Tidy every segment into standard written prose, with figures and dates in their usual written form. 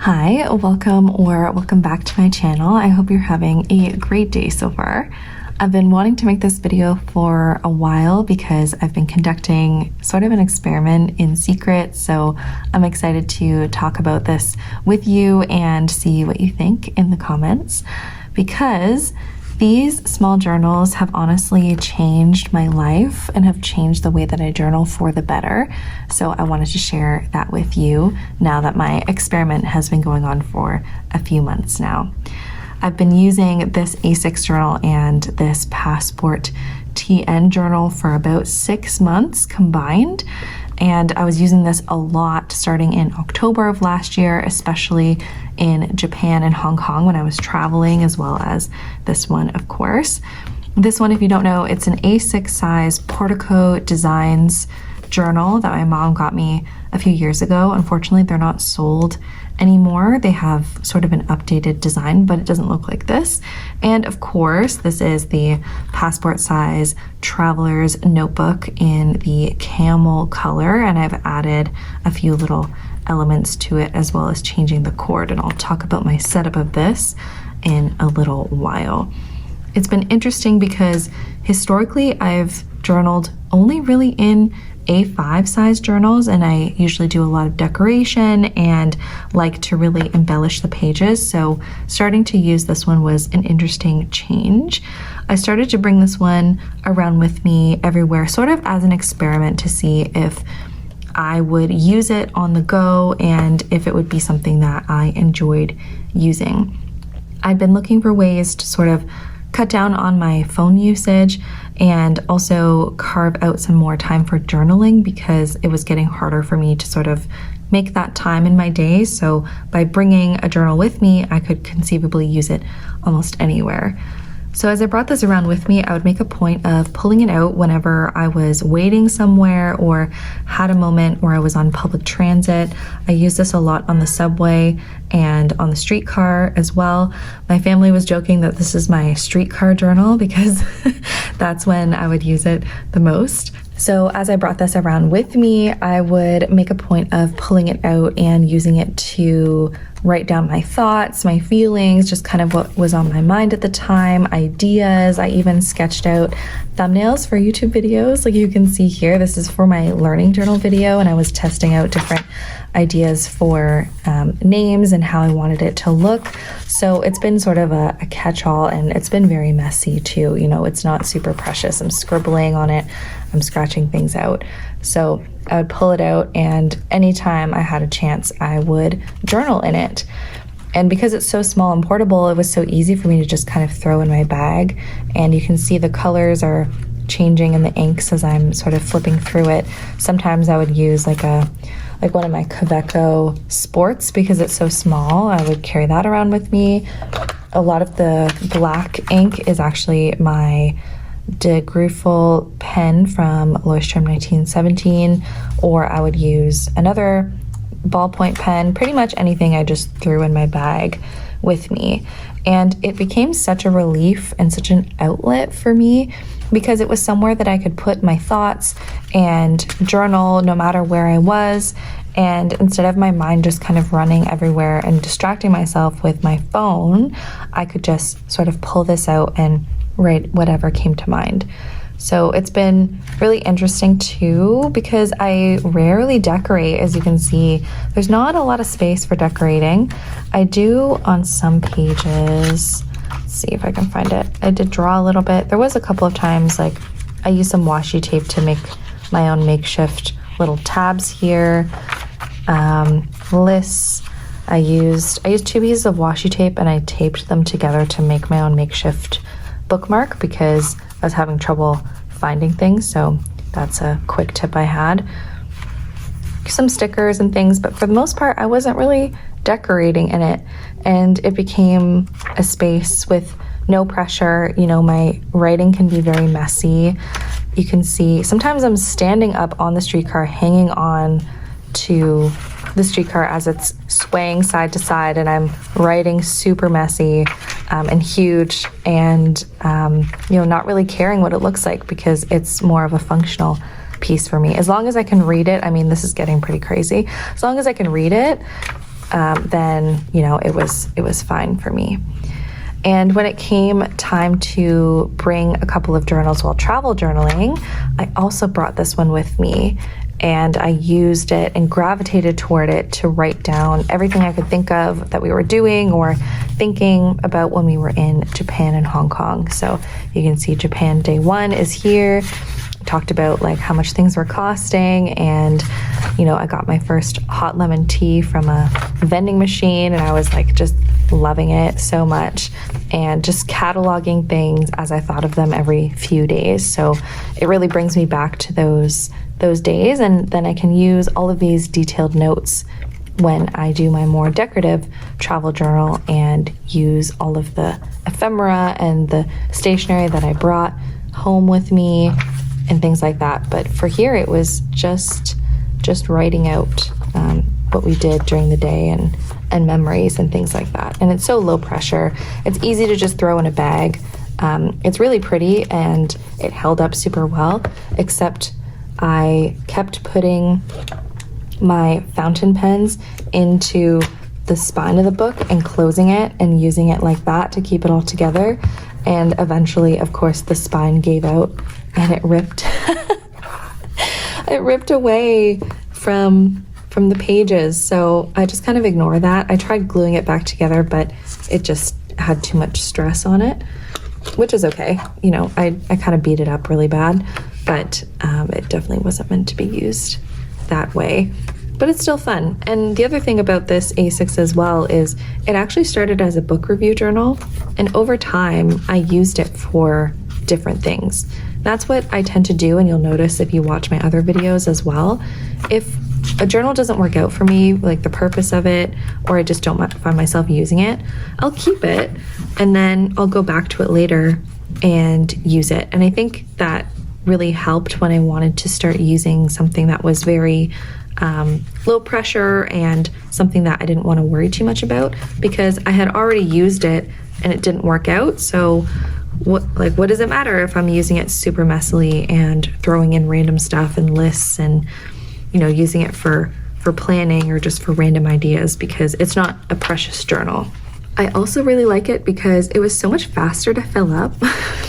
Hi, welcome back to my channel. I hope you're having a great day so far. I've been wanting to make this video for a while because I've been conducting sort of an experiment in secret, so I'm excited to talk about this with you and see what you think in the comments, because these small journals have honestly changed my life and have changed the way that I journal for the better. So I wanted to share that with you now that my experiment has been going on for a few months now. I've been using this A6 journal and this Passport TN journal for about 6 months combined. And I was using this a lot starting in October of last year, especially in Japan and Hong Kong when I was traveling, as well as this one, of course. This one, if you don't know, it's an A6 size Portico Designs journal that my mom got me a few years ago. Unfortunately, they're not sold anymore. They have sort of an updated design, but it doesn't look like this. And of course, this is the passport size traveler's notebook in the camel color, and I've added a few little elements to it as well as changing the cord, and I'll talk about my setup of this in a little while. It's been interesting because historically I've journaled only really in A5 size journals, and I usually do a lot of decoration and like to really embellish the pages, so starting to use this one was an interesting change. I started to bring this one around with me everywhere, sort of as an experiment to see if I would use it on the go and if it would be something that I enjoyed using. I'd been looking for ways to sort of cut down on my phone usage and also carve out some more time for journaling because it was getting harder for me to sort of make that time in my day. So by bringing a journal with me, I could conceivably use it almost anywhere. So as I brought this around with me, I would make a point of pulling it out whenever I was waiting somewhere or had a moment where I was on public transit. I use this a lot on the subway and on the streetcar as well. My family was joking that this is my streetcar journal because that's when I would use it the most. So as I brought this around with me, I would make a point of pulling it out and using it to write down my thoughts, my feelings, just kind of what was on my mind at the time, ideas. I even sketched out thumbnails for YouTube videos. Like you can see here, this is for my learning journal video, and I was testing out different ideas for names and how I wanted it to look. So it's been sort of a catch-all, and it's been very messy too. You know, it's not super precious. I'm scribbling on it, I'm scratching things out. So I would pull it out, and anytime I had a chance, I would journal in it. And because it's so small and portable, it was so easy for me to just kind of throw in my bag. And you can see the colors are changing in the inks as I'm sort of flipping through it. Sometimes I would use like one of my Kaweco Sports because it's so small. I would carry that around with me. A lot of the black ink is actually my De Gruyfel pen from Leuchtturm1917, or I would use another ballpoint pen. Pretty much anything I just threw in my bag with me. And it became such a relief and such an outlet for me because it was somewhere that I could put my thoughts and journal no matter where I was. And instead of my mind just kind of running everywhere and distracting myself with my phone, I could just sort of pull this out and write whatever came to mind. So it's been really interesting too because I rarely decorate. As you can see, there's not a lot of space for decorating. I do on some pages. Let's see if I can find it. I did draw a little bit. There was a couple of times like I used some washi tape to make my own makeshift little tabs here. Lists. I used 2 pieces of washi tape and I taped them together to make my own makeshift bookmark because I was having trouble finding things, so that's a quick tip I had. Some stickers and things, but for the most part I wasn't really decorating in it, and it became a space with no pressure. You know, my writing can be very messy. You can see sometimes I'm standing up on the streetcar hanging on to the streetcar as it's swaying side to side, and I'm writing super messy and huge, and not really caring what it looks like because it's more of a functional piece for me. As long as I can read it, I mean, this is getting pretty crazy. As long as I can read it, then, you know, it was fine for me. And when it came time to bring a couple of journals while travel journaling, I also brought this one with me, and I used it and gravitated toward it to write down everything I could think of that we were doing or thinking about when we were in Japan and Hong Kong. So you can see Japan day one is here. Talked about like how much things were costing, and you know, I got my first hot lemon tea from a vending machine, and I was like just loving it so much, and just cataloging things as I thought of them every few days. So it really brings me back to those days, and then I can use all of these detailed notes when I do my more decorative travel journal and use all of the ephemera and the stationery that I brought home with me and things like that. But for here, it was just writing out what we did during the day and memories and things like that. And it's so low pressure. It's easy to just throw in a bag. It's really pretty, and it held up super well, except I kept putting my fountain pens into the spine of the book and closing it and using it like that to keep it all together. And eventually, of course, the spine gave out and it ripped. It ripped away from the pages. So I just kind of ignore that. I tried gluing it back together, but it just had too much stress on it, which is okay. You know, I kind of beat it up really bad, but it definitely wasn't meant to be used that way. But it's still fun. And the other thing about this A6 as well is it actually started as a book review journal, and over time I used it for different things. That's what I tend to do, and you'll notice if you watch my other videos as well. If a journal doesn't work out for me, like the purpose of it, or I just don't find myself using it, I'll keep it and then I'll go back to it later and use it. And I think that really helped when I wanted to start using something that was very low pressure and something that I didn't want to worry too much about, because I had already used it and it didn't work out. So what does it matter if I'm using it super messily and throwing in random stuff and lists and, you know, using it for planning or just for random ideas, because it's not a precious journal. I also really like it because it was so much faster to fill up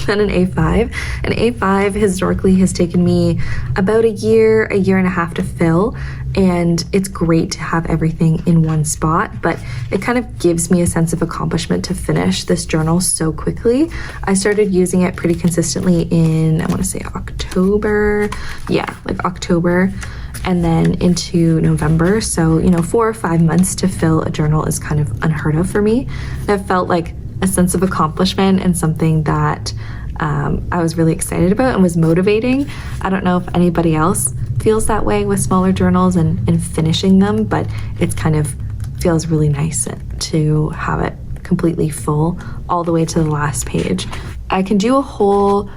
than an A5. An A5 historically has taken me about a year and a half to fill, and it's great to have everything in one spot, but it kind of gives me a sense of accomplishment to finish this journal so quickly. I started using it pretty consistently in, I want to say October. Yeah, like October. And then into November. So, you know, 4 or 5 months to fill a journal is kind of unheard of for me. That felt like a sense of accomplishment and something that I was really excited about and was motivating. I don't know if anybody else feels that way with smaller journals and finishing them, but it's kind of feels really nice to have it completely full all the way to the last page. I can do a whole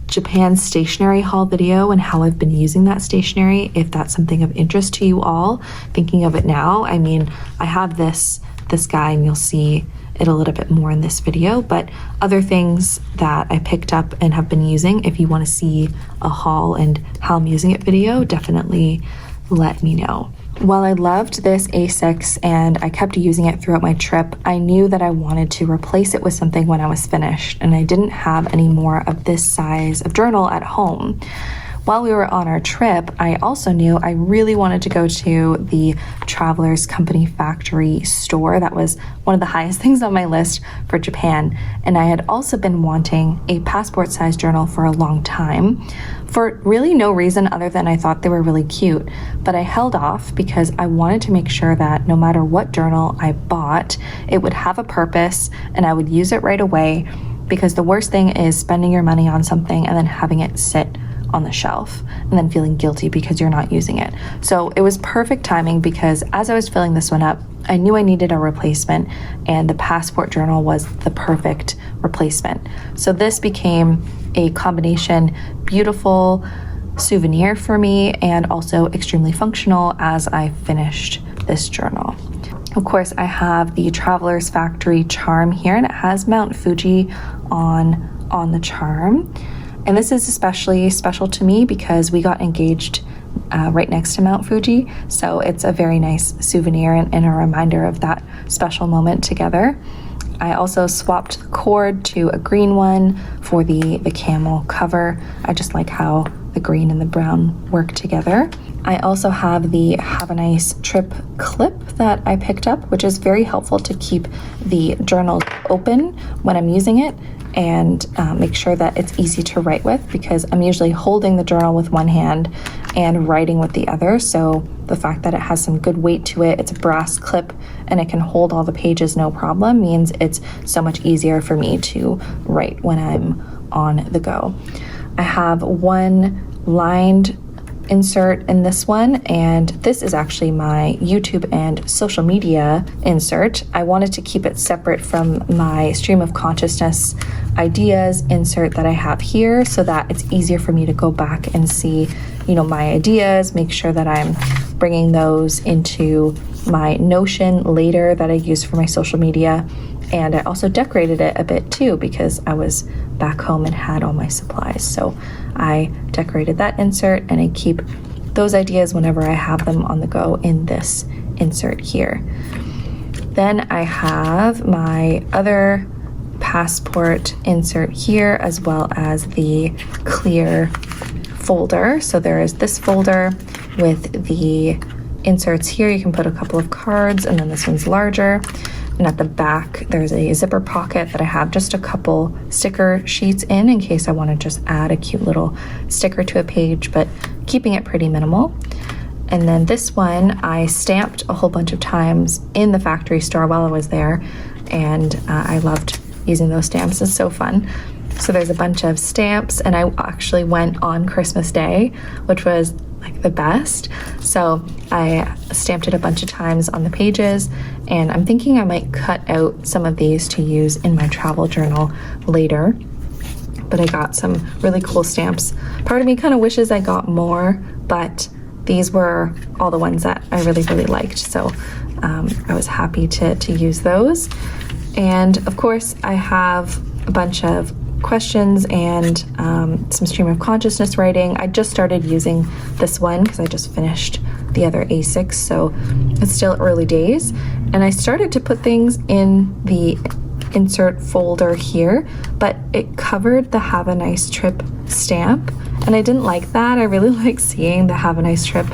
Japan stationery haul video and how I've been using that stationery, if that's something of interest to you all. Thinking of it now, I mean, I have this guy, and you'll see it a little bit more in this video, but other things that I picked up and have been using, if you want to see a haul and how I'm using it video, definitely let me know. While I loved this A6 and I kept using it throughout my trip, I knew that I wanted to replace it with something when I was finished, and I didn't have any more of this size of journal at home. While we were on our trip, I also knew I really wanted to go to the Travelers Company Factory store. That was one of the highest things on my list for Japan. And I had also been wanting a passport-sized journal for a long time, for really no reason other than I thought they were really cute. But I held off because I wanted to make sure that no matter what journal I bought, it would have a purpose and I would use it right away, because the worst thing is spending your money on something and then having it sit on the shelf and then feeling guilty because you're not using it. So it was perfect timing, because as I was filling this one up, I knew I needed a replacement, and the passport journal was the perfect replacement. So this became a combination beautiful souvenir for me and also extremely functional as I finished this journal. Of course, I have the Travelers Factory charm here, and it has Mount Fuji on the charm. And this is especially special to me because we got engaged right next to Mount Fuji. So it's a very nice souvenir and a reminder of that special moment together. I also swapped the cord to a green one for the camel cover. I just like how the green and the brown work together. I also have the Have a Nice Trip clip that I picked up, which is very helpful to keep the journal open when I'm using it and make sure that it's easy to write with, because I'm usually holding the journal with one hand and writing with the other. So the fact that it has some good weight to it, it's a brass clip and it can hold all the pages no problem, means it's so much easier for me to write when I'm on the go. I have one lined insert in this one, and this is actually my YouTube and social media insert. I wanted to keep it separate from my stream of consciousness ideas insert that I have here, so that it's easier for me to go back and see, you know, my ideas, make sure that I'm bringing those into my Notion later that I use for my social media. And I also decorated it a bit too, because I was back home and had all my supplies. So I decorated that insert, and I keep those ideas whenever I have them on the go in this insert here. Then I have my other passport insert here, as well as the clear folder. So there is this folder with the inserts here. You can put a couple of cards, and then this one's larger. And at the back, there's a zipper pocket that I have just a couple sticker sheets in case I want to just add a cute little sticker to a page, but keeping it pretty minimal. And then this one I stamped a whole bunch of times in the factory store while I was there, and I loved using those stamps. It's so fun. So there's a bunch of stamps, and I actually went on Christmas Day, which was like the best. So I stamped it a bunch of times on the pages, and I'm thinking I might cut out some of these to use in my travel journal later. But I got some really cool stamps. Part of me kind of wishes I got more, but these were all the ones that I really liked. So I was happy to use those. And of course I have a bunch of questions and some stream of consciousness writing. I just started using this one because I just finished the other A6, so it's still early days. And I started to put things in the insert folder here, but it covered the Have a Nice Trip stamp, and I didn't like that. I really like seeing the Have a Nice Trip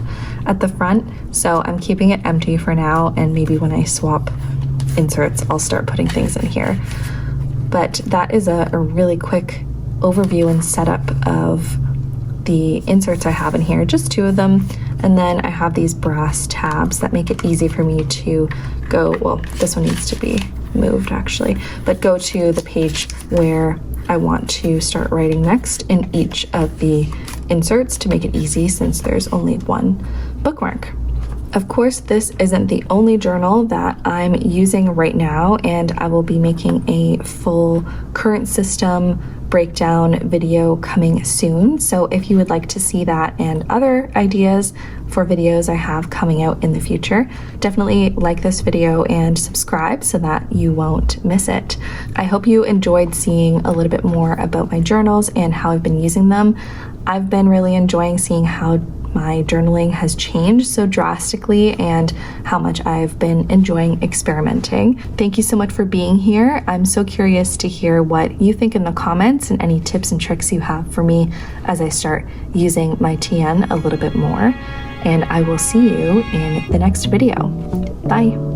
at the front, so I'm keeping it empty for now, and maybe when I swap inserts I'll start putting things in here. But that is a really quick overview and setup of the inserts I have in here, just two of them. And then I have these brass tabs that make it easy for me to go, well, this one needs to be moved actually, but go to the page where I want to start writing next in each of the inserts to make it easy, since there's only one bookmark. Of course, this isn't the only journal that I'm using right now, and I will be making a full current system breakdown video coming soon. So if you would like to see that and other ideas for videos I have coming out in the future, definitely like this video and subscribe so that you won't miss it. I hope you enjoyed seeing a little bit more about my journals and how I've been using them. I've been really enjoying seeing how my journaling has changed so drastically and how much I've been enjoying experimenting. Thank you so much for being here. I'm so curious to hear what you think in the comments and any tips and tricks you have for me as I start using my TN a little bit more. And I will see you in the next video. Bye.